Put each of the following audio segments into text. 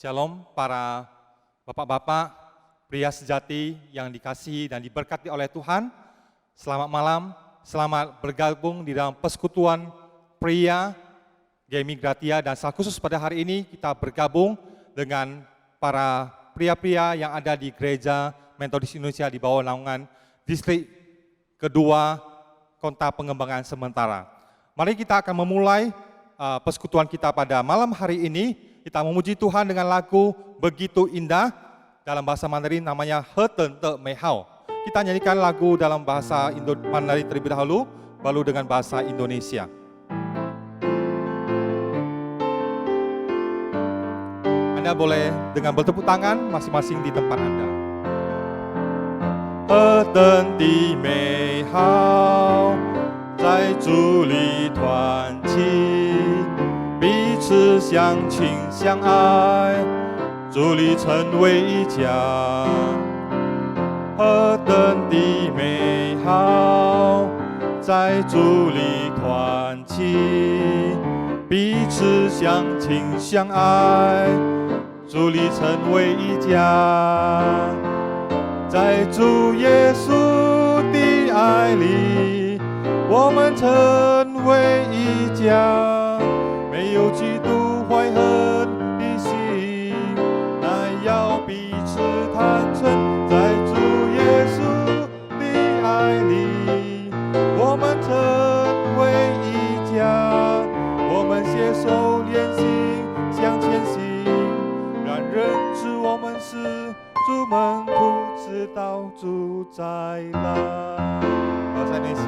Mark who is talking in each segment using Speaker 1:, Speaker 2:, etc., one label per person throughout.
Speaker 1: Shalom para bapak-bapak, pria sejati yang dikasihi dan diberkati oleh Tuhan. Selamat malam, selamat bergabung di dalam persekutuan pria GMI Gratia, dan secara khusus pada hari ini kita bergabung dengan para pria-pria yang ada di Gereja Metodis Indonesia di bawah naungan Distrik Kedua Kota Pengembangan Sementara. Mari kita akan memulai persekutuan kita pada malam hari ini. Kita memuji Tuhan dengan lagu Begitu Indah, dalam bahasa Mandarin namanya He Ten Te Mei Hao. Kita nyanyikan lagu dalam bahasa Mandarin terlebih dahulu, baru dengan bahasa Indonesia. Anda boleh dengan bertepuk tangan masing-masing di tempat Anda. He Ten Te Mei Hao, Zai Zhu Li Tuan Qi。彼此相亲相爱，主里成为一家，何等的美好，在主里团契，彼此相亲相爱，主里成为一家，在主耶稣的爱里，我们成为一家。没有嫉妒怀恨的心，乃要彼此坦诚，在主耶稣的爱里，我们成为一家。我们携手连心，向前行，让人知我们是主门徒，直到主再来。好，再念一下。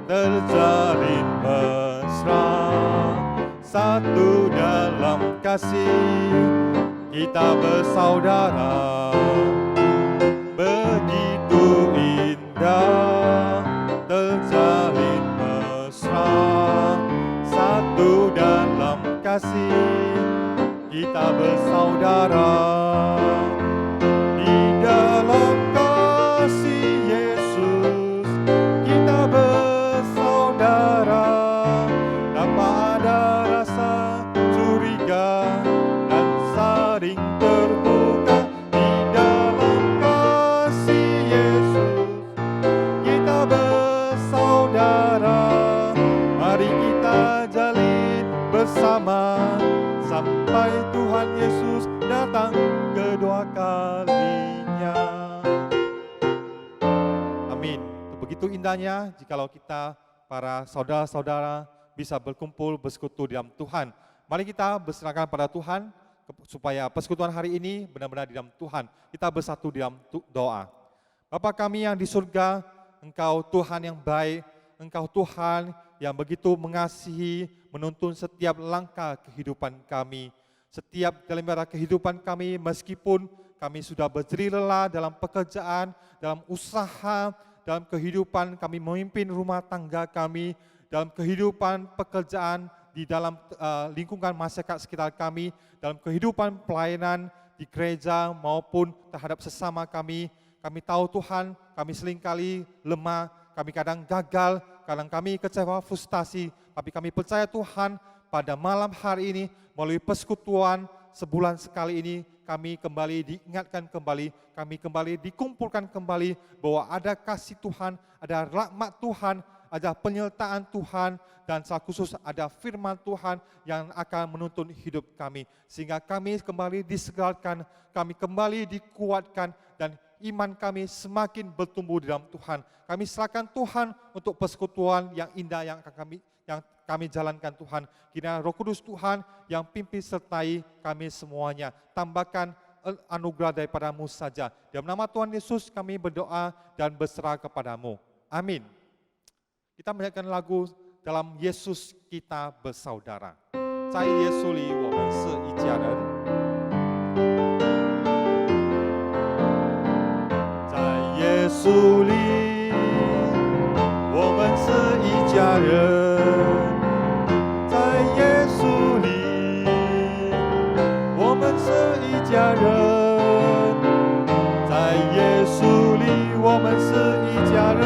Speaker 1: Terjalin mesra, satu dalam kasih, kita bersaudara. Begitu indah, terjalin mesra, satu dalam kasih, kita bersaudara. Di dalam kasih Yesus, kita bersaudara, tanpa ada rasa curiga dan saling terbuka. Di dalam kasih Yesus, kita bersaudara. Mari kita jalin bersama sampai Tuhan Yesus datang kedua kalinya. Amin. Begitu indahnya jikalau kita para saudara-saudara bisa berkumpul bersekutu di dalam Tuhan. Mari kita berserahkan pada Tuhan supaya persekutuan hari ini benar-benar di dalam Tuhan. Kita bersatu di dalam doa. Bapa kami yang di surga, Engkau Tuhan yang baik, Engkau Tuhan yang begitu mengasihi, menuntun setiap langkah kehidupan kami. Setiap dalam kehidupan kami, meskipun kami sudah berjerih lelah dalam pekerjaan, dalam usaha, dalam kehidupan kami memimpin rumah tangga kami, dalam kehidupan pekerjaan di dalam lingkungan masyarakat sekitar kami, dalam kehidupan pelayanan di gereja maupun terhadap sesama kami. Kami tahu Tuhan, kami seringkali lemah, kami kadang gagal, kadang kami kecewa, frustasi, tapi kami percaya Tuhan pada malam hari ini melalui persekutuan sebulan sekali ini, kami kembali diingatkan kembali, kami kembali dikumpulkan kembali bahwa ada kasih Tuhan, ada rahmat Tuhan, ada penyertaan Tuhan, dan secara khusus ada firman Tuhan yang akan menuntun hidup kami. Sehingga kami kembali disegarkan, kami kembali dikuatkan, dan iman kami semakin bertumbuh di dalam Tuhan. Kami serahkan Tuhan untuk persekutuan yang indah yang kami jalankan Tuhan. Kiranya Roh Kudus Tuhan yang pimpin sertai kami semuanya. Tambahkan anugerah daripada-Mu saja. Dalam nama Tuhan Yesus kami berdoa dan berserah kepadamu. Amin. Kita menyanyikan lagu dalam Yesus kita bersaudara. 在耶稣里我们是一家人。在耶稣里我们是一家人。家人，在耶稣里，我们是一家人，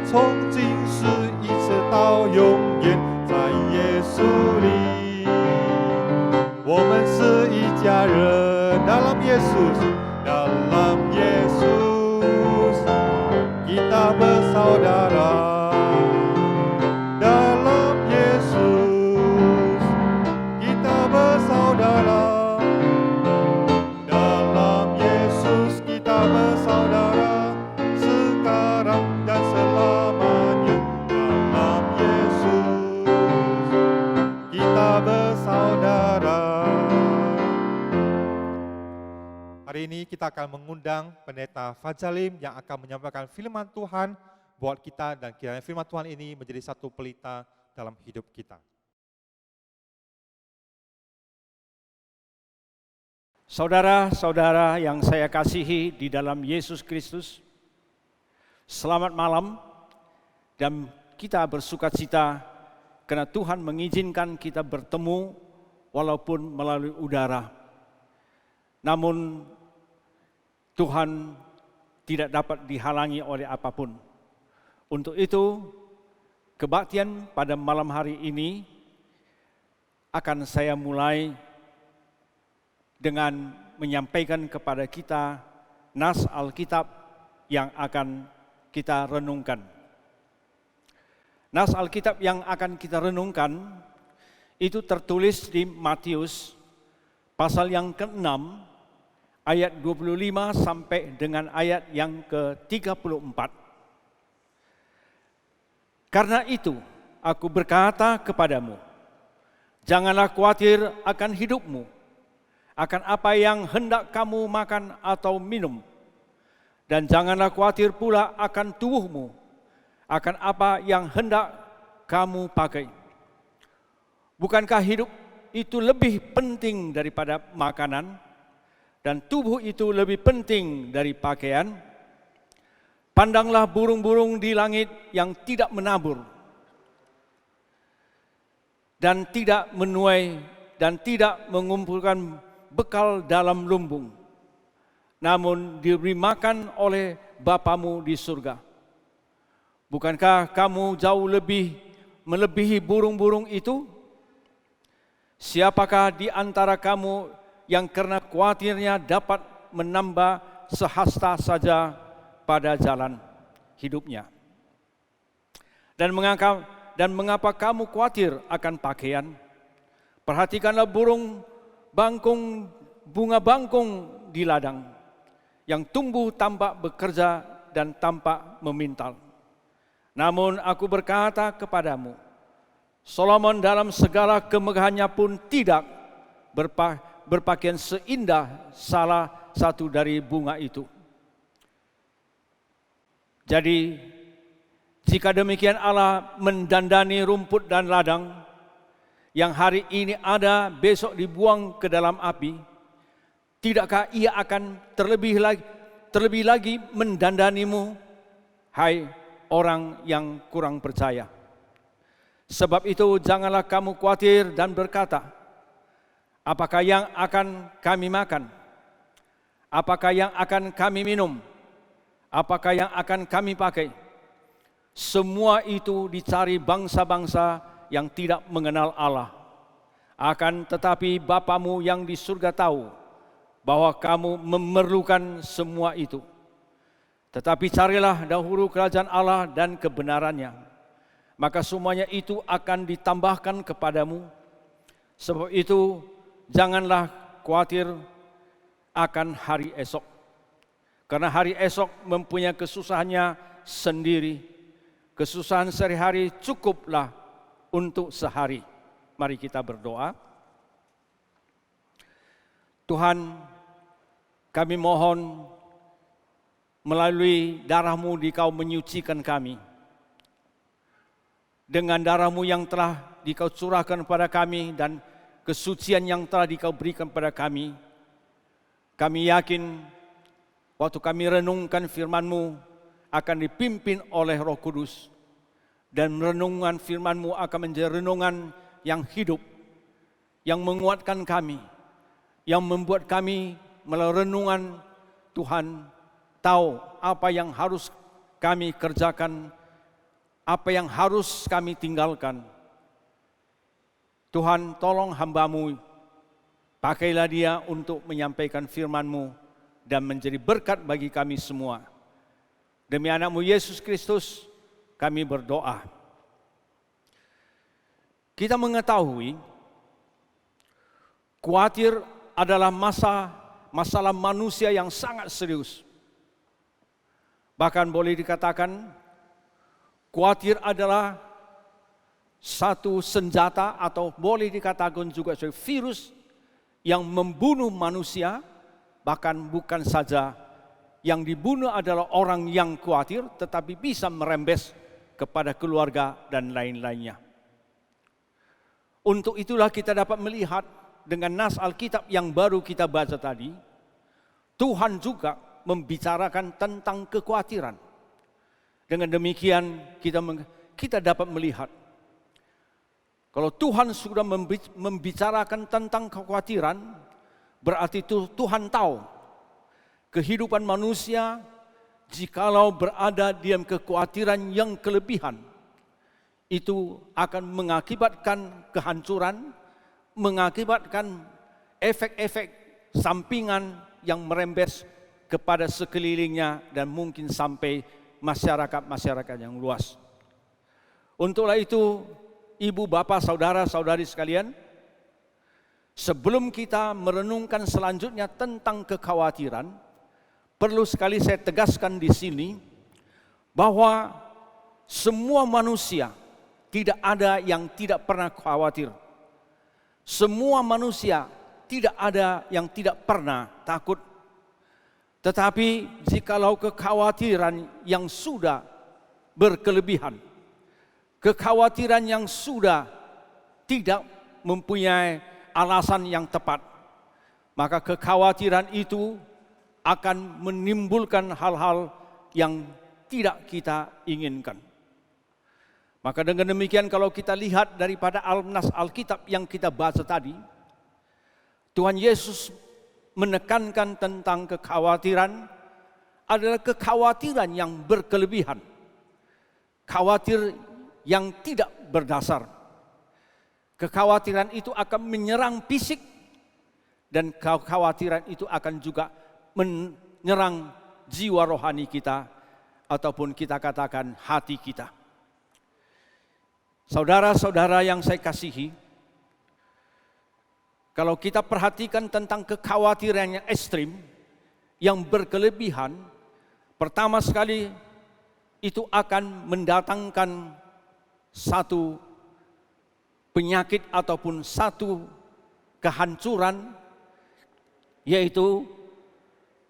Speaker 1: 从今世一直到到永远，在耶稣里，我们是一家人。Dalam Yesus, dalam Yesus, kita bersaudara. Dalam Yesus, kita bersaudara. Dalam Yesus kita bersaudara, sekarang dan selamanya. Dalam Yesus kita bersaudara. Hari ini kita akan mengundang Pendeta Fajalim yang akan menyampaikan firman Tuhan buat kita, dan kiranya firman Tuhan ini menjadi satu pelita dalam hidup kita.
Speaker 2: Saudara-saudara yang saya kasihi di dalam Yesus Kristus, selamat malam, dan kita bersukacita karena Tuhan mengizinkan kita bertemu walaupun melalui udara. Namun Tuhan tidak dapat dihalangi oleh apapun. Untuk itu, kebaktian pada malam hari ini akan saya mulai dengan menyampaikan kepada kita nas Alkitab yang akan kita renungkan. Nas Alkitab yang akan kita renungkan itu tertulis di Matius pasal yang ke-6 ayat 25 sampai dengan ayat yang ke-34. Karena itu aku berkata kepadamu, janganlah khawatir akan hidupmu, akan apa yang hendak kamu makan atau minum. Dan janganlah khawatir pula akan tubuhmu, akan apa yang hendak kamu pakai. Bukankah hidup itu lebih penting daripada makanan, dan tubuh itu lebih penting dari pakaian? Pandanglah burung-burung di langit yang tidak menabur, dan tidak menuai, dan tidak mengumpulkan bekal dalam lumbung, namun diberi makan oleh Bapamu di surga. Bukankah kamu jauh lebih melebihi burung-burung itu? Siapakah di antara kamu yang karena khawatirnya dapat menambah sehasta saja pada jalan hidupnya? Dan mengapa kamu khawatir akan pakaian? Perhatikanlah burung bangkung, bunga bangkung di ladang, yang tumbuh tanpa bekerja dan tanpa memintal. Namun aku berkata kepadamu, Solomon dalam segala kemegahannya pun tidak berpakaian seindah salah satu dari bunga itu. Jadi, jika demikian Allah mendandani rumput dan ladang, yang hari ini ada, besok dibuang ke dalam api, tidakkah Ia akan terlebih lagi mendandanimu, hai orang yang kurang percaya? Sebab itu janganlah kamu khawatir dan berkata, apakah yang akan kami makan? Apakah yang akan kami minum? Apakah yang akan kami pakai? Semua itu dicari bangsa-bangsa yang tidak mengenal Allah. Akan tetapi Bapamu yang di surga tahu bahwa kamu memerlukan semua itu. Tetapi carilah dahulu kerajaan Allah dan kebenarannya, maka semuanya itu akan ditambahkan kepadamu. Sebab itu janganlah khawatir akan hari esok, karena hari esok mempunyai kesusahannya sendiri. Kesusahan sehari-hari cukuplah untuk sehari. Mari kita berdoa. Tuhan, kami mohon melalui darah-Mu Dikau menyucikan kami. Dengan darah-Mu yang telah Dikau curahkan pada kami dan kesucian yang telah Dikau berikan pada kami yakin waktu kami renungkan firman-Mu akan dipimpin oleh Roh Kudus, dan renungan firman-Mu akan menjadi renungan yang hidup, yang menguatkan kami, yang membuat kami melalui renungan Tuhan tahu apa yang harus kami kerjakan, apa yang harus kami tinggalkan. Tuhan, tolong hamba-Mu, pakailah dia untuk menyampaikan firman-Mu dan menjadi berkat bagi kami semua. Demi anak-Mu Yesus Kristus, kami berdoa. Kita mengetahui, khawatir adalah masalah manusia yang sangat serius. Bahkan boleh dikatakan, khawatir adalah satu senjata atau boleh dikatakan juga sebagai virus yang membunuh manusia, bahkan bukan saja yang dibunuh adalah orang yang khawatir, tetapi bisa merembes kepada keluarga dan lain-lainnya. Untuk itulah kita dapat melihat dengan nas Alkitab yang baru kita baca tadi, Tuhan juga membicarakan tentang kekhawatiran. Dengan demikian kita dapat melihat, kalau Tuhan sudah membicarakan tentang kekhawatiran, berarti Tuhan tahu kehidupan manusia jikalau berada di dalam kekhawatiran yang kelebihan, itu akan mengakibatkan kehancuran, mengakibatkan efek-efek sampingan yang merembes kepada sekelilingnya dan mungkin sampai masyarakat yang luas. Untuklah itu, ibu, bapak, saudara-saudari sekalian, sebelum kita merenungkan selanjutnya tentang kekhawatiran, perlu sekali saya tegaskan di sini bahwa semua manusia tidak ada yang tidak pernah khawatir. Semua manusia tidak ada yang tidak pernah takut. Tetapi jikalau kekhawatiran yang sudah berkelebihan, kekhawatiran yang sudah tidak mempunyai alasan yang tepat, maka kekhawatiran itu akan menimbulkan hal-hal yang tidak kita inginkan. Maka dengan demikian kalau kita lihat daripada nas Alkitab yang kita baca tadi, Tuhan Yesus menekankan tentang kekhawatiran adalah kekhawatiran yang berkelebihan. Khawatir yang tidak berdasar. Kekhawatiran itu akan menyerang fisik dan kekhawatiran itu akan juga menyerang jiwa rohani kita ataupun kita katakan hati kita. Saudara-saudara yang saya kasihi, kalau kita perhatikan tentang kekhawatiran yang ekstrim, yang berkelebihan, pertama sekali itu akan mendatangkan satu penyakit ataupun satu kehancuran, yaitu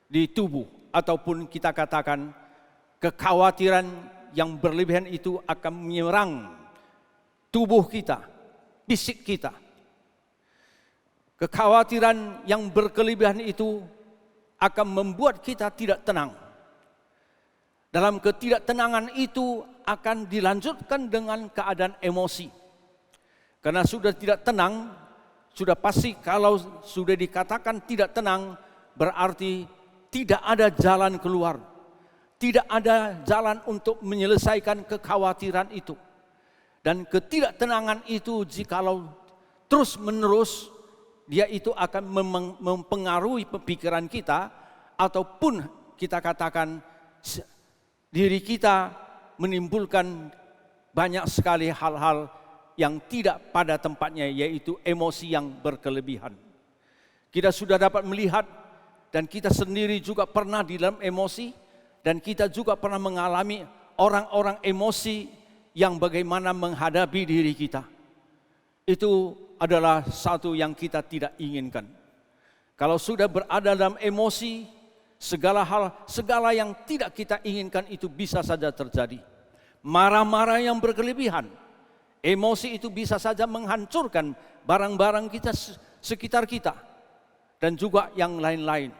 Speaker 2: di tubuh, ataupun kita katakan kekhawatiran yang berlebihan itu akan menyerang tubuh kita, fisik kita. Kekhawatiran yang berkelebihan itu akan membuat kita tidak tenang. Dalam ketidaktenangan itu akan dilanjutkan dengan keadaan emosi. Karena sudah tidak tenang, sudah pasti kalau sudah dikatakan tidak tenang, berarti tidak ada jalan keluar. Tidak ada jalan untuk menyelesaikan kekhawatiran itu. Dan ketidaktenangan itu jikalau terus menerus, dia itu akan mempengaruhi pikiran kita, ataupun kita katakan diri kita menimbulkan banyak sekali hal-hal yang tidak pada tempatnya, yaitu emosi yang berkelebihan. Kita sudah dapat melihat dan kita sendiri juga pernah di dalam emosi, dan kita juga pernah mengalami orang-orang emosi yang bagaimana menghadapi diri kita. Itu adalah satu yang kita tidak inginkan. Kalau sudah berada dalam emosi, segala yang tidak kita inginkan itu bisa saja terjadi. Marah-marah yang berkelebihan, emosi itu bisa saja menghancurkan barang-barang kita sekitar kita dan juga yang lain-lain.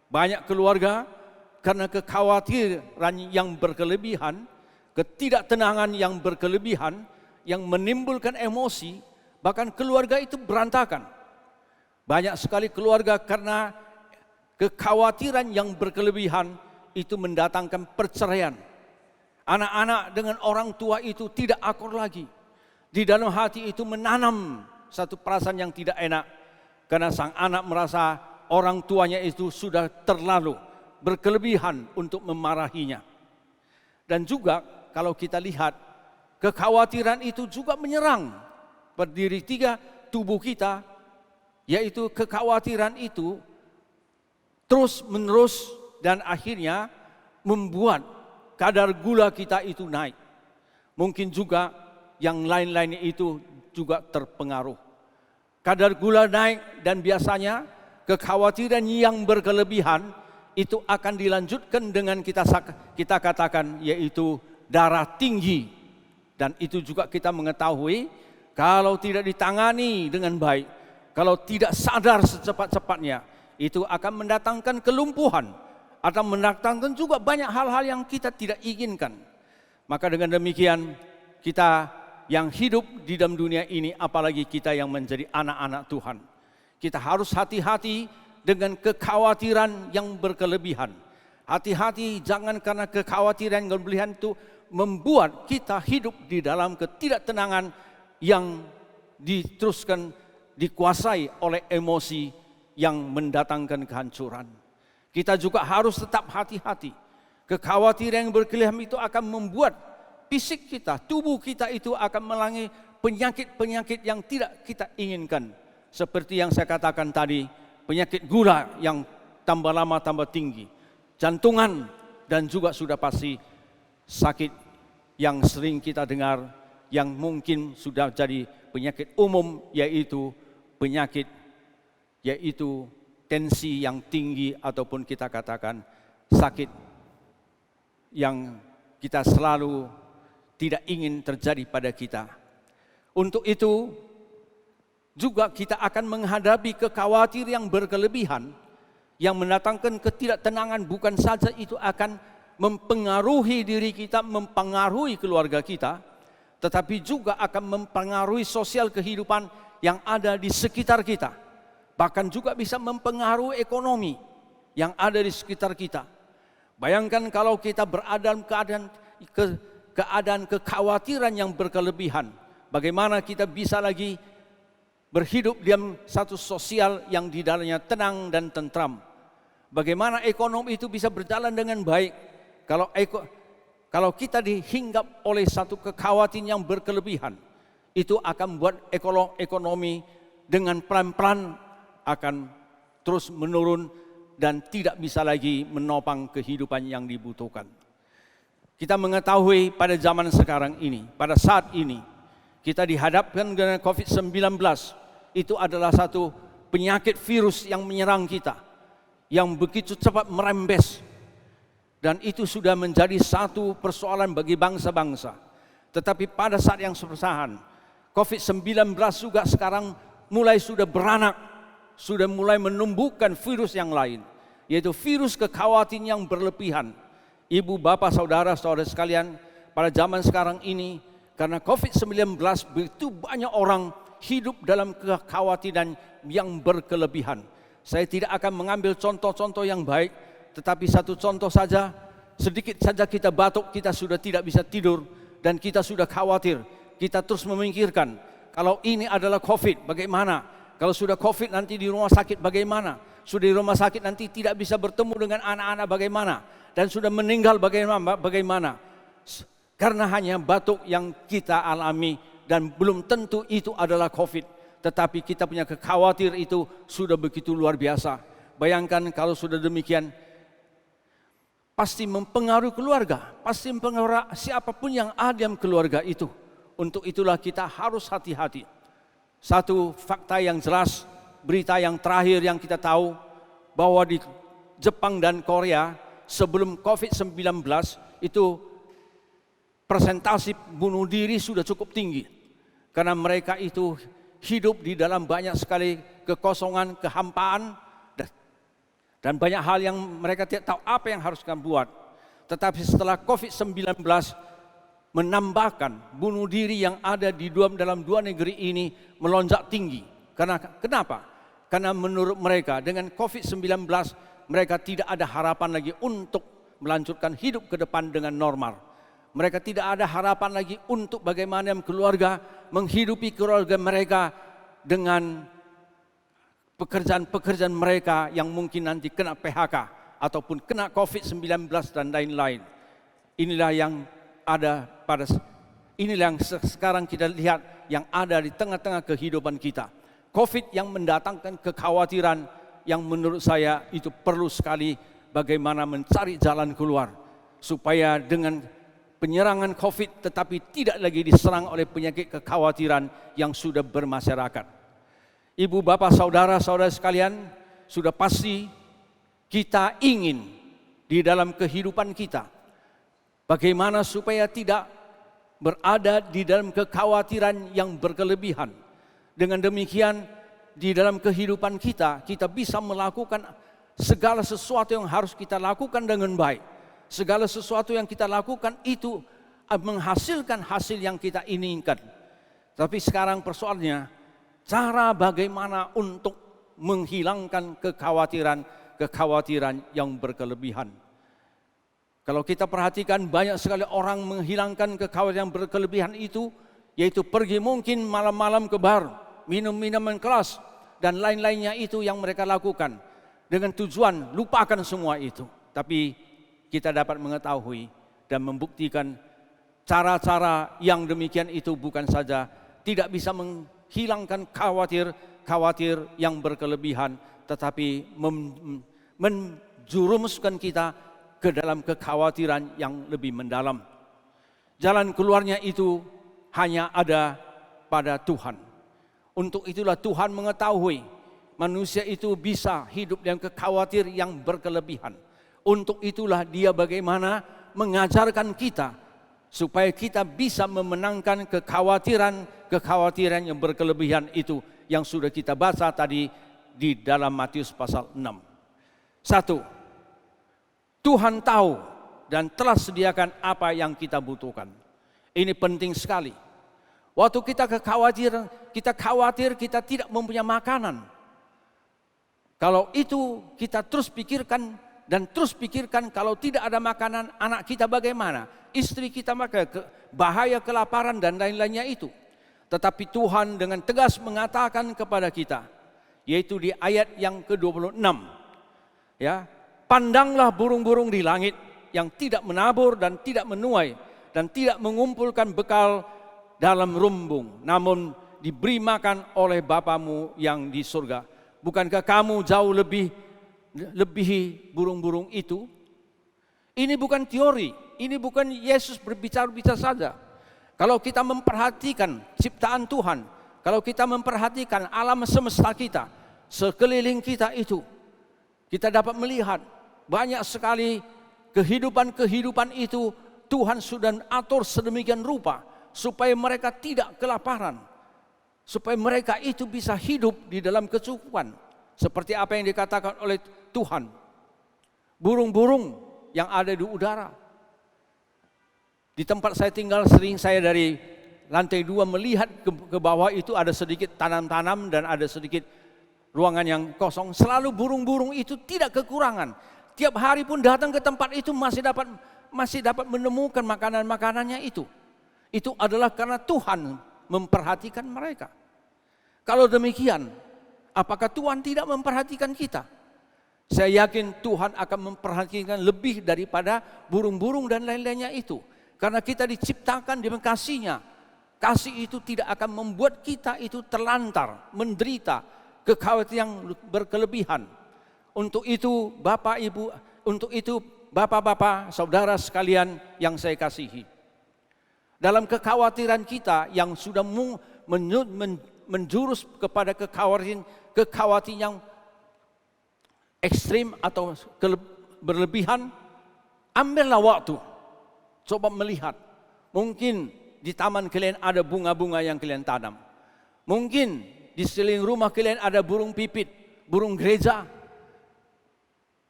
Speaker 2: Banyak keluarga karena kekhawatiran yang berkelebihan, ketidaktenangan yang berkelebihan yang menimbulkan emosi, bahkan keluarga itu berantakan. Banyak sekali keluarga karena kekhawatiran yang berkelebihan itu mendatangkan perceraian. Anak-anak dengan orang tua itu tidak akur lagi. Di dalam hati itu menanam satu perasaan yang tidak enak. Karena sang anak merasa orang tuanya itu sudah terlalu berkelebihan untuk memarahinya. Dan juga kalau kita lihat, kekhawatiran itu juga menyerang berdiri tiga tubuh kita, yaitu kekhawatiran itu terus menerus dan akhirnya membuat kadar gula kita itu naik. Mungkin juga yang lain-lain itu juga terpengaruh. Kadar gula naik dan biasanya kekhawatiran yang berkelebihan itu akan dilanjutkan dengan kita katakan yaitu darah tinggi. Dan itu juga kita mengetahui kalau tidak ditangani dengan baik, kalau tidak sadar secepat-cepatnya, itu akan mendatangkan kelumpuhan, atau mendatangkan juga banyak hal-hal yang kita tidak inginkan. Maka dengan demikian kita yang hidup di dalam dunia ini, apalagi kita yang menjadi anak-anak Tuhan, kita harus hati-hati dengan kekhawatiran yang berkelebihan. Hati-hati jangan karena kekhawatiran yang berlebihan itu membuat kita hidup di dalam ketidaktenangan yang diteruskan dikuasai oleh emosi yang mendatangkan kehancuran. Kita juga harus tetap hati-hati. Kekhawatiran yang berkelebihan itu akan membuat fisik kita, tubuh kita itu akan melalui penyakit-penyakit yang tidak kita inginkan. Seperti yang saya katakan tadi, penyakit gula yang tambah lama tambah tinggi, jantungan, dan juga sudah pasti sakit yang sering kita dengar yang mungkin sudah jadi penyakit umum, yaitu tensi yang tinggi, ataupun kita katakan sakit yang kita selalu tidak ingin terjadi pada kita. Untuk itu juga kita akan menghadapi kekhawatiran yang berkelebihan yang mendatangkan ketidaktenangan. Bukan saja itu akan mempengaruhi diri kita, mempengaruhi keluarga kita, tetapi juga akan mempengaruhi sosial kehidupan yang ada di sekitar kita. Bahkan juga bisa mempengaruhi ekonomi yang ada di sekitar kita. Bayangkan kalau kita berada dalam keadaan kekhawatiran yang berkelebihan, bagaimana kita bisa lagi berhidup dalam satu sosial yang di dalamnya tenang dan tentram. Bagaimana ekonomi itu bisa berjalan dengan baik kalau kita dihinggap oleh satu kekhawatiran yang berkelebihan. Itu akan membuat ekonomi dengan pelan-pelan akan terus menurun dan tidak bisa lagi menopang kehidupan yang dibutuhkan. Kita mengetahui pada zaman sekarang ini, pada saat ini, kita dihadapkan dengan COVID-19. Itu adalah satu penyakit virus yang menyerang kita, yang begitu cepat merembes. Dan itu sudah menjadi satu persoalan bagi bangsa-bangsa. Tetapi pada saat yang bersamaan, COVID-19 juga sekarang mulai sudah beranak, sudah mulai menumbuhkan virus yang lain, yaitu virus kekhawatiran yang berlebihan. Ibu, bapak, saudara-saudara sekalian, pada zaman sekarang ini, karena COVID-19 begitu banyak orang hidup dalam kekhawatiran yang berkelebihan. Saya tidak akan mengambil contoh-contoh yang baik, tetapi satu contoh saja, sedikit saja kita batuk, kita sudah tidak bisa tidur, dan kita sudah khawatir. Kita terus memikirkan, kalau ini adalah COVID, bagaimana? Kalau sudah COVID nanti di rumah sakit bagaimana? Sudah di rumah sakit nanti tidak bisa bertemu dengan anak-anak bagaimana? Dan sudah meninggal bagaimana? Karena hanya batuk yang kita alami dan belum tentu itu adalah COVID. Tetapi kita punya kekhawatiran itu sudah begitu luar biasa. Bayangkan kalau sudah demikian, pasti mempengaruhi keluarga, pasti mempengaruhi siapapun yang ada dalam keluarga itu. Untuk itulah kita harus hati-hati. Satu fakta yang jelas, berita yang terakhir yang kita tahu, bahwa di Jepang dan Korea sebelum COVID-19 itu persentase bunuh diri sudah cukup tinggi. Karena mereka itu hidup di dalam banyak sekali kekosongan, kehampaan, dan banyak hal yang mereka tidak tahu apa yang harus mereka buat. Tetapi setelah COVID-19 menambahkan bunuh diri yang ada di dalam dua negeri ini melonjak tinggi. Kenapa? Karena menurut mereka dengan COVID-19 mereka tidak ada harapan lagi untuk melanjutkan hidup ke depan dengan normal. Mereka tidak ada harapan lagi untuk bagaimana keluarga menghidupi keluarga mereka dengan pekerjaan-pekerjaan mereka yang mungkin nanti kena PHK ataupun kena COVID-19 dan lain-lain. Inilah yang ada inilah yang sekarang kita lihat yang ada di tengah-tengah kehidupan kita. COVID yang mendatangkan kekhawatiran yang menurut saya itu perlu sekali bagaimana mencari jalan keluar supaya dengan penyerangan COVID tetapi tidak lagi diserang oleh penyakit kekhawatiran yang sudah bermasyarakat. Ibu, bapak, saudara-saudara sekalian, sudah pasti kita ingin di dalam kehidupan kita bagaimana supaya tidak berada di dalam kekhawatiran yang berkelebihan. Dengan demikian di dalam kehidupan kita bisa melakukan segala sesuatu yang harus kita lakukan dengan baik. Segala sesuatu yang kita lakukan itu menghasilkan hasil yang kita inginkan. Tapi sekarang persoalannya, cara bagaimana untuk menghilangkan kekhawatiran yang berkelebihan. Kalau kita perhatikan banyak sekali orang menghilangkan kekhawatiran yang berkelebihan itu, yaitu pergi mungkin malam-malam ke bar, minum minuman keras, dan lain-lainnya itu yang mereka lakukan. Dengan tujuan lupakan semua itu. Tapi kita dapat mengetahui dan membuktikan cara-cara yang demikian itu bukan saja tidak bisa menghilangkan khawatir yang berkelebihan, tetapi menjurumuskan kita ke dalam kekhawatiran yang lebih mendalam. Jalan keluarnya itu hanya ada pada Tuhan. Untuk itulah Tuhan mengetahui manusia itu bisa hidup dengan kekhawatir yang berkelebihan. Untuk itulah Dia bagaimana mengajarkan kita supaya kita bisa memenangkan kekhawatiran yang berkelebihan itu yang sudah kita baca tadi di dalam Matius pasal 6. 1. Tuhan tahu dan telah sediakan apa yang kita butuhkan. Ini penting sekali. Waktu kita khawatir kita tidak mempunyai makanan. Kalau itu kita terus pikirkan kalau tidak ada makanan, anak kita bagaimana? Istri kita maka bahaya kelaparan dan lain-lainnya itu. Tetapi Tuhan dengan tegas mengatakan kepada kita, yaitu di ayat yang ke-26. Ya, pandanglah burung-burung di langit yang tidak menabur dan tidak menuai dan tidak mengumpulkan bekal dalam rumbung, namun diberi makan oleh Bapamu yang di surga. Bukankah kamu jauh lebihi burung-burung itu? Ini bukan teori, ini bukan Yesus berbicara saja. Kalau kita memperhatikan ciptaan Tuhan, kalau kita memperhatikan alam semesta kita, sekeliling kita itu, kita dapat melihat banyak sekali kehidupan itu Tuhan sudah atur sedemikian rupa supaya mereka tidak kelaparan, supaya mereka itu bisa hidup di dalam kecukupan. Seperti apa yang dikatakan oleh Tuhan, burung-burung yang ada di udara. Di tempat saya tinggal sering saya dari lantai 2 melihat ke bawah itu ada sedikit tanam-tanam dan ada sedikit ruangan yang kosong. Selalu burung-burung itu tidak kekurangan. Tiap hari pun datang ke tempat itu masih dapat menemukan makanan-makanannya itu. Itu adalah karena Tuhan memperhatikan mereka. Kalau demikian, apakah Tuhan tidak memperhatikan kita? Saya yakin Tuhan akan memperhatikan lebih daripada burung-burung dan lain-lainnya itu. Karena kita diciptakan dengan kasih-Nya. Kasih itu tidak akan membuat kita itu terlantar, menderita, kekhawatiran yang berkelebihan. Untuk itu Bapak Ibu, untuk itu Bapak-bapak, saudara sekalian yang saya kasihi. Dalam kekhawatiran kita yang sudah menjurus kepada kekhawatiran yang ekstrim atau berlebihan, ambillah waktu. Coba melihat, mungkin di taman kalian ada bunga-bunga yang kalian tanam. Mungkin di sekeliling rumah kalian ada burung pipit, burung gereja.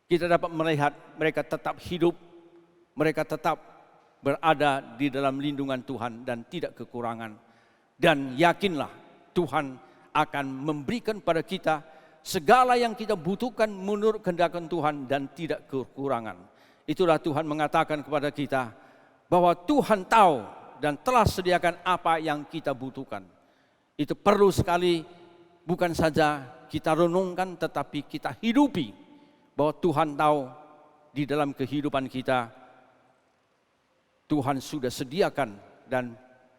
Speaker 2: Kita dapat melihat mereka tetap hidup, mereka tetap berada di dalam lindungan Tuhan dan tidak kekurangan. Dan yakinlah Tuhan akan memberikan pada kita segala yang kita butuhkan menurut kehendak Tuhan dan tidak kekurangan. Itulah Tuhan mengatakan kepada kita, bahwa Tuhan tahu dan telah sediakan apa yang kita butuhkan. Itu perlu sekali, bukan saja kita renungkan tetapi kita hidupi bahwa Tuhan tahu di dalam kehidupan kita Tuhan sudah sediakan, dan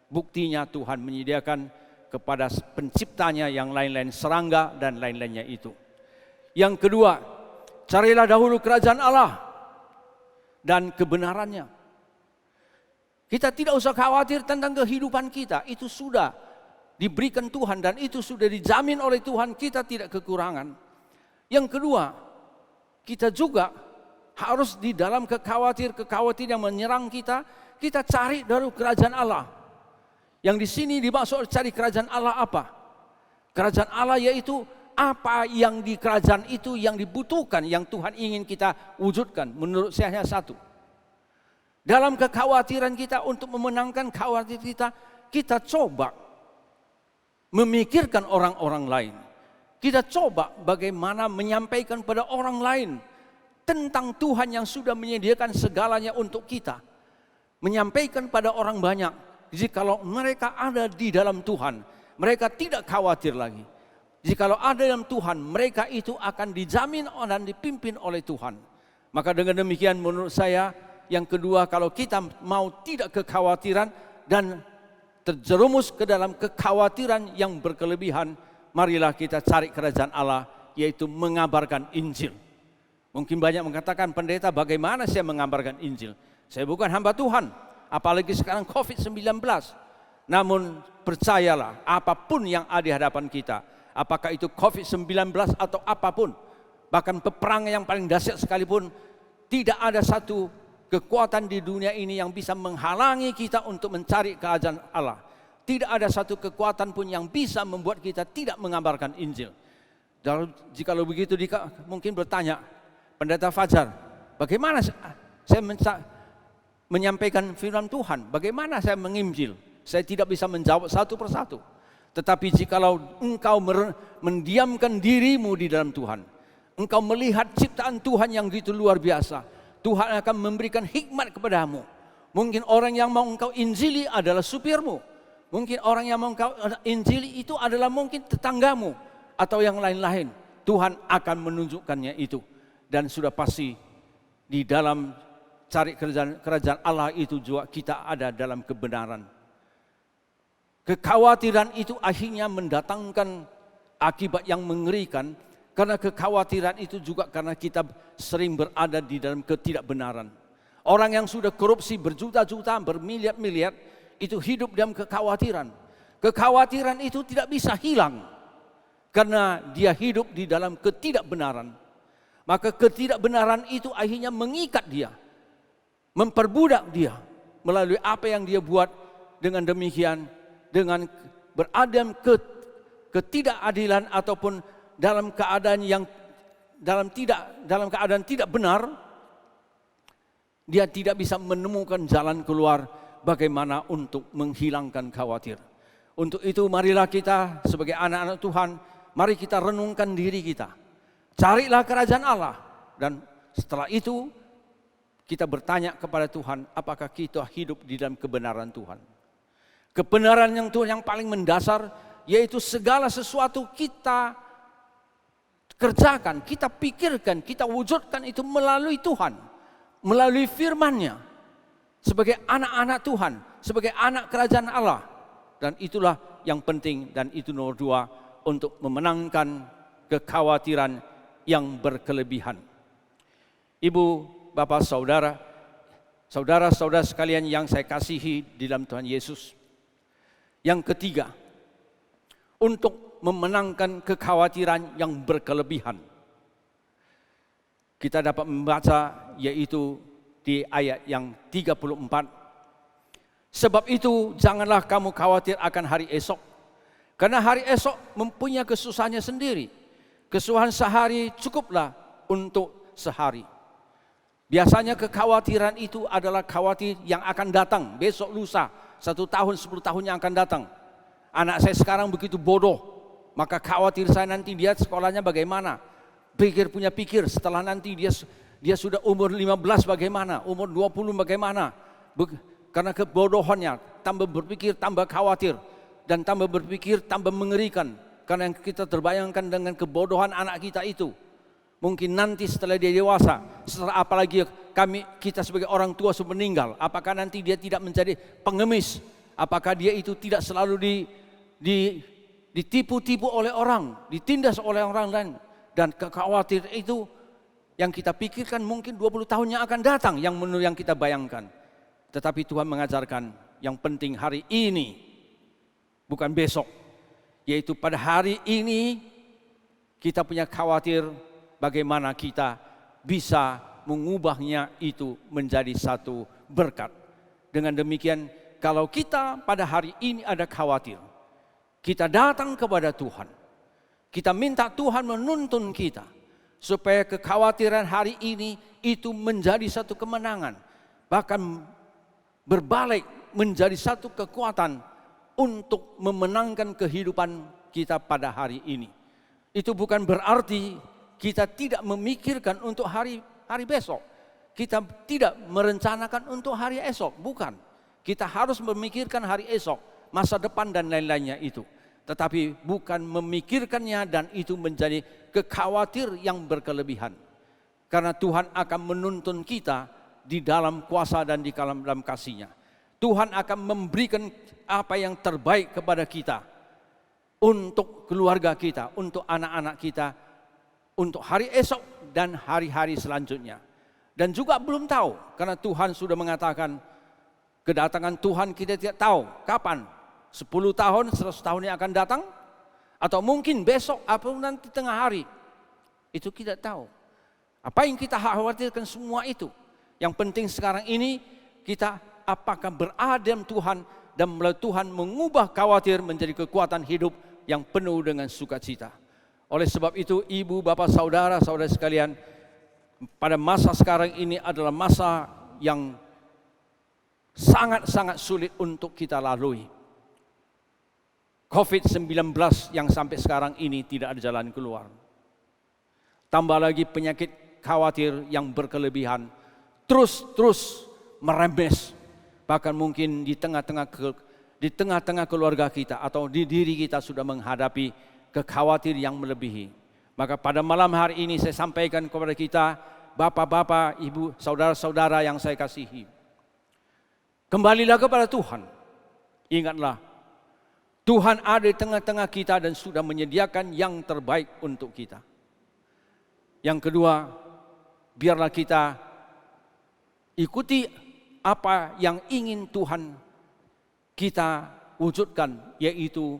Speaker 2: buktinya Tuhan menyediakan kepada penciptanya yang lain-lain, serangga dan lain-lainnya itu. Yang kedua, carilah dahulu kerajaan Allah dan kebenarannya. Kita tidak usah khawatir tentang kehidupan kita, itu sudah diberikan Tuhan dan itu sudah dijamin oleh Tuhan, kita tidak kekurangan. Yang kedua, kita juga harus di dalam kekhawatiran yang menyerang kita, kita cari dari kerajaan Allah. Yang di sini dimaksud cari kerajaan Allah apa? Kerajaan Allah yaitu apa yang di kerajaan itu yang dibutuhkan, yang Tuhan ingin kita wujudkan. Menurut saya hanya satu. Dalam kekhawatiran kita untuk memenangkan kekhawatiran kita, kita coba memikirkan orang-orang lain. Kita coba bagaimana menyampaikan pada orang lain tentang Tuhan yang sudah menyediakan segalanya untuk kita. Menyampaikan pada orang banyak, jikalau mereka ada di dalam Tuhan, mereka tidak khawatir lagi. Jikalau ada dalam Tuhan, mereka itu akan dijamin dan dipimpin oleh Tuhan. Maka dengan demikian menurut saya, yang kedua, kalau kita mau tidak kekhawatiran dan terjerumus ke dalam kekhawatiran yang berkelebihan, marilah kita cari kerajaan Allah, yaitu mengabarkan Injil. Mungkin banyak mengatakan, pendeta bagaimana saya mengabarkan Injil? Saya bukan hamba Tuhan, apalagi sekarang COVID-19. Namun percayalah, apapun yang ada di hadapan kita, apakah itu COVID-19 atau apapun, bahkan peperangan yang paling dahsyat sekalipun, tidak ada satu kekuatan di dunia ini yang bisa menghalangi kita untuk mencari kerajaan Allah. Tidak ada satu kekuatan pun yang bisa membuat kita tidak mengabarkan Injil. Jikalau begitu, mungkin bertanya, Pendeta Fajar, bagaimana saya menyampaikan firman Tuhan? Bagaimana saya menginjil? Saya tidak bisa menjawab satu persatu. Tetapi jikalau engkau mendiamkan dirimu di dalam Tuhan, engkau melihat ciptaan Tuhan yang begitu luar biasa, Tuhan akan memberikan hikmat kepadamu. Mungkin orang yang mau engkau injili adalah supirmu. Mungkin orang yang mau engkau injili itu adalah mungkin tetanggamu atau yang lain-lain. Tuhan akan menunjukkannya itu. Dan sudah pasti di dalam cari kerajaan Allah itu juga kita ada dalam kebenaran. Kekhawatiran itu akhirnya mendatangkan akibat yang mengerikan, karena kekhawatiran itu juga karena kita sering berada di dalam ketidakbenaran. Orang yang sudah korupsi berjuta-juta, bermiliar-miliar, itu hidup dalam kekhawatiran. Kekhawatiran itu tidak bisa hilang karena dia hidup di dalam ketidakbenaran. Maka ketidakbenaran itu akhirnya mengikat dia, memperbudak dia melalui apa yang dia buat. Dengan demikian, dengan berada ketidakadilan ataupun dalam keadaan yang dalam keadaan tidak benar, dia tidak bisa menemukan jalan keluar bagaimana untuk menghilangkan khawatir. Untuk itu marilah kita sebagai anak-anak Tuhan, mari kita renungkan diri kita. Carilah kerajaan Allah, dan setelah itu kita bertanya kepada Tuhan, apakah kita hidup di dalam kebenaran Tuhan. Kebenaran yang Tuhan yang paling mendasar, yaitu segala sesuatu kita kerjakan, kita pikirkan, kita wujudkan itu melalui Tuhan, melalui firman-Nya, sebagai anak-anak Tuhan, sebagai anak kerajaan Allah. Dan itulah yang penting, dan itu nomor 2 untuk memenangkan kekhawatiran yang berkelebihan. Ibu, bapak, saudara-saudara sekalian yang saya kasihi di dalam Tuhan Yesus. Yang ketiga, untuk memenangkan kekhawatiran yang berkelebihan, kita dapat membaca yaitu di ayat yang 34. Sebab itu janganlah kamu khawatir akan hari esok, karena hari esok mempunyai kesusahannya sendiri. Kesusahan sehari cukuplah untuk sehari. Biasanya kekhawatiran itu adalah khawatir yang akan datang besok, lusa, 1 tahun, 10 tahun yang akan datang. Anak saya sekarang begitu bodoh, maka khawatir saya nanti dia sekolahnya bagaimana. Pikir setelah nanti dia sudah umur 15 bagaimana, umur 20 bagaimana. Karena kebodohannya, tambah berpikir, tambah khawatir. Dan tambah berpikir, tambah mengerikan. Karena yang kita terbayangkan dengan kebodohan anak kita itu. Mungkin nanti setelah dia dewasa, setelah apalagi kita sebagai orang tua sudah meninggal, apakah nanti dia tidak menjadi pengemis? Apakah dia itu tidak selalu ditipu-tipu oleh orang, ditindas oleh orang lain? Dan kekhawatiran itu yang kita pikirkan mungkin 20 tahun yang akan datang, yang menurut yang kita bayangkan. Tetapi Tuhan mengajarkan yang penting hari ini, bukan besok. Yaitu pada hari ini kita punya khawatir bagaimana kita bisa mengubahnya itu menjadi satu berkat. Dengan demikian, kalau kita pada hari ini ada khawatir, kita datang kepada Tuhan. Kita minta Tuhan menuntun kita supaya kekhawatiran hari ini itu menjadi satu kemenangan, bahkan berbalik menjadi satu kekuatan untuk memenangkan kehidupan kita pada hari ini. Itu bukan berarti kita tidak memikirkan untuk hari besok. Kita tidak merencanakan untuk hari esok, bukan. Kita harus memikirkan hari esok, masa depan dan lain-lainnya itu. Tetapi bukan memikirkannya dan itu menjadi kekhawatir yang berkelebihan. Karena Tuhan akan menuntun kita di dalam kuasa dan di dalam kasih-Nya. Tuhan akan memberikan apa yang terbaik kepada kita. Untuk keluarga kita, untuk anak-anak kita, untuk hari esok dan hari-hari selanjutnya. Dan juga belum tahu, karena Tuhan sudah mengatakan kedatangan Tuhan kita tidak tahu kapan. 10 tahun, 100 tahun yang akan datang, atau mungkin besok atau nanti tengah hari. Itu kita tahu. Apa yang kita khawatirkan semua itu. Yang penting sekarang ini kita apakah berada dalam Tuhan dan melalui Tuhan mengubah khawatir menjadi kekuatan hidup yang penuh dengan sukacita. Oleh sebab itu ibu, bapak, saudara sekalian, pada masa sekarang ini adalah masa yang sangat-sangat sulit untuk kita lalui. COVID-19 yang sampai sekarang ini tidak ada jalan keluar. Tambah lagi penyakit khawatir yang berkelebihan, terus merembes. Bahkan mungkin di tengah-tengah keluarga kita atau di diri kita sudah menghadapi kekhawatir yang melebihi. Maka pada malam hari ini saya sampaikan kepada kita, bapak-bapak, ibu, saudara-saudara yang saya kasihi. Kembalilah kepada Tuhan. Ingatlah, Tuhan ada di tengah-tengah kita dan sudah menyediakan yang terbaik untuk kita. Yang kedua, biarlah kita ikuti apa yang ingin Tuhan kita wujudkan, yaitu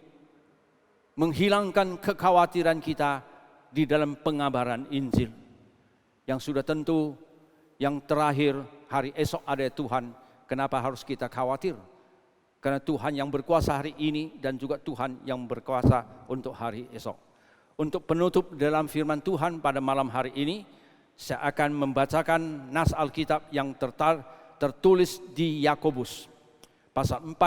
Speaker 2: menghilangkan kekhawatiran kita di dalam pengabaran Injil. Yang sudah tentu, yang terakhir, hari esok ada Tuhan. Kenapa harus kita khawatir? Karena Tuhan yang berkuasa hari ini dan juga Tuhan yang berkuasa untuk hari esok. Untuk penutup dalam firman Tuhan pada malam hari ini, saya akan membacakan nas Alkitab yang tertulis di Yakobus pasal 4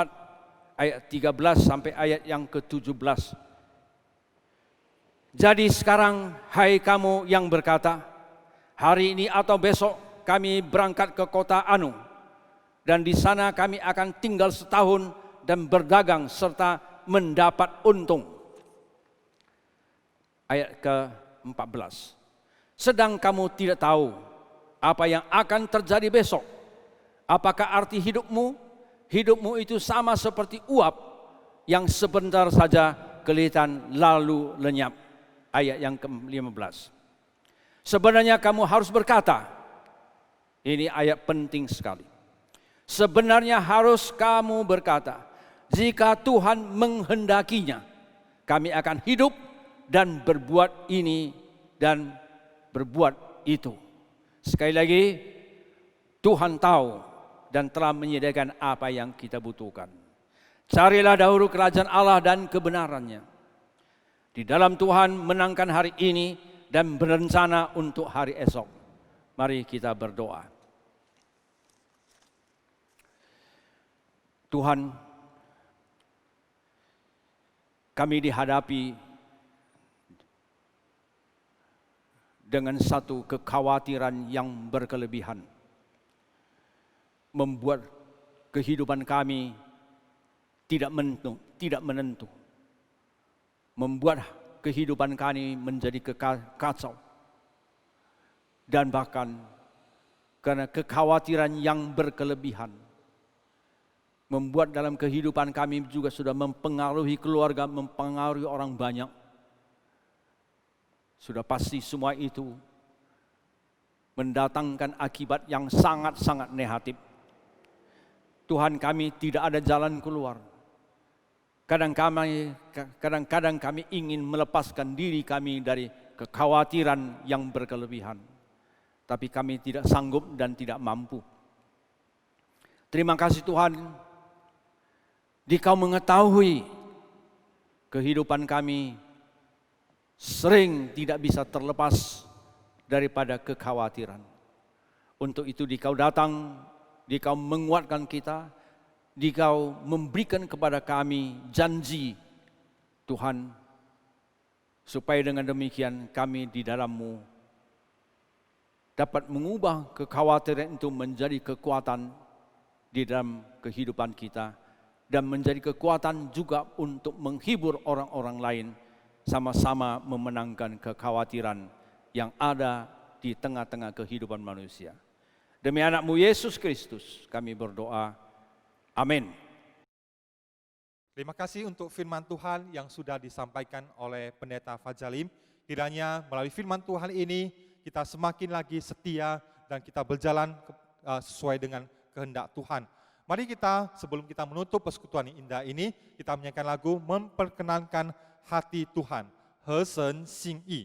Speaker 2: ayat 13 sampai ayat yang ke-17. Jadi sekarang hai kamu yang berkata, hari ini atau besok kami berangkat ke kota Anu, dan di sana kami akan tinggal setahun dan berdagang serta mendapat untung. Ayat ke-14. Sedang kamu tidak tahu apa yang akan terjadi besok. Apakah arti hidupmu? Hidupmu itu sama seperti uap yang sebentar saja kelihatan lalu lenyap. Ayat yang ke-15. Sebenarnya kamu harus berkata, ini ayat penting sekali. Sebenarnya harus kamu berkata, jika Tuhan menghendakinya, kami akan hidup dan berbuat ini dan berbuat itu. Sekali lagi, Tuhan tahu dan telah menyediakan apa yang kita butuhkan. Carilah dahulu kerajaan Allah dan kebenarannya. Di dalam Tuhan menangkan hari ini dan berencana untuk hari esok. Mari kita berdoa. Tuhan, kami dihadapi dengan satu kekhawatiran yang berkelebihan, membuat kehidupan kami tidak menentu, membuat kehidupan kami menjadi kacau, dan bahkan karena kekhawatiran yang berkelebihan, membuat dalam kehidupan kami juga sudah mempengaruhi keluarga, mempengaruhi orang banyak. Sudah pasti semua itu mendatangkan akibat yang sangat-sangat negatif. Tuhan, kami tidak ada jalan keluar. Kadang-kadang kami ingin melepaskan diri kami dari kekhawatiran yang berkelebihan, tapi kami tidak sanggup dan tidak mampu. Terima kasih Tuhan, Dikau mengetahui kehidupan kami sering tidak bisa terlepas daripada kekhawatiran. Untuk itu Dikau datang, Dikau menguatkan kita, Dikau memberikan kepada kami janji Tuhan, supaya dengan demikian kami di dalam-Mu dapat mengubah kekhawatiran itu menjadi kekuatan di dalam kehidupan kita, dan menjadi kekuatan juga untuk menghibur orang-orang lain, sama-sama memenangkan kekhawatiran yang ada di tengah-tengah kehidupan manusia. Demi anak-Mu Yesus Kristus kami berdoa. Amin.
Speaker 1: Terima kasih untuk firman Tuhan yang sudah disampaikan oleh Pendeta Fajalim. Kiranya melalui firman Tuhan ini kita semakin lagi setia dan kita berjalan sesuai dengan kehendak Tuhan. Mari kita, sebelum kita menutup persekutuan yang indah ini, kita menyanyikan lagu memperkenankan hati Tuhan, He Shen Xin Yi.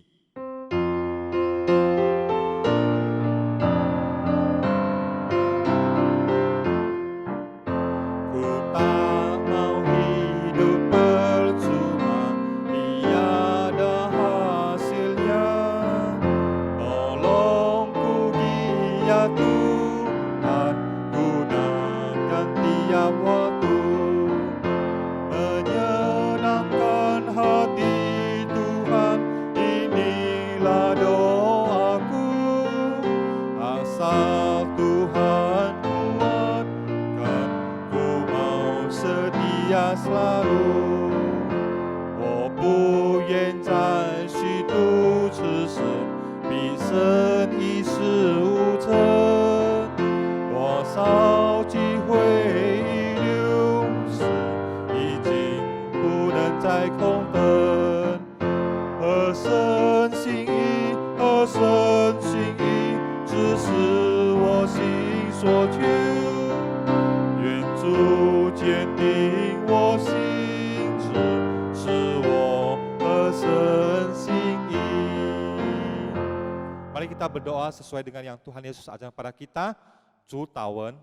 Speaker 1: Mari kita berdoa sesuai dengan yang Tuhan Yesus ajarkan pada kita. 主祷文，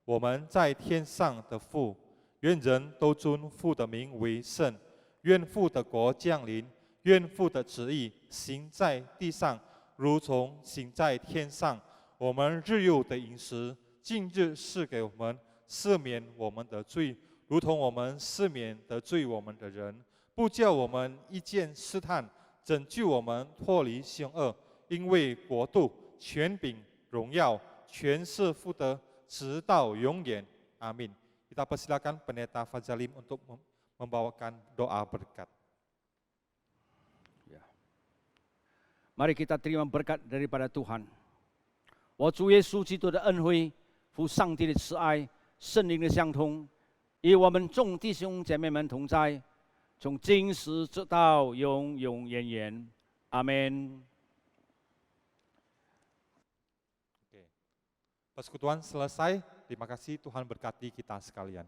Speaker 1: 我们在天上的父，愿人都尊父的名为圣。愿父的国降临，愿父的旨意行在地上，如同行在天上。我们日用的饮食，近日赐给我们，赦免我们的罪，如同我们赦免得罪我们的人，不叫我们一见试探，拯救我们脱离凶恶。因为国度、权柄、荣耀，全是父的，直到永远。Amin. Kita persilakan Pendeta Fajalim untuk membawakan doa berkat.
Speaker 2: Mari kita terima berkat daripada Tuhan. 我主耶稣基督的恩惠、父上帝的慈爱、圣灵的相通，与我们众弟兄姐妹们同在，从今时直到永永远远。阿门。
Speaker 1: Persekutuan selesai. Terima kasih, Tuhan berkati kita sekalian.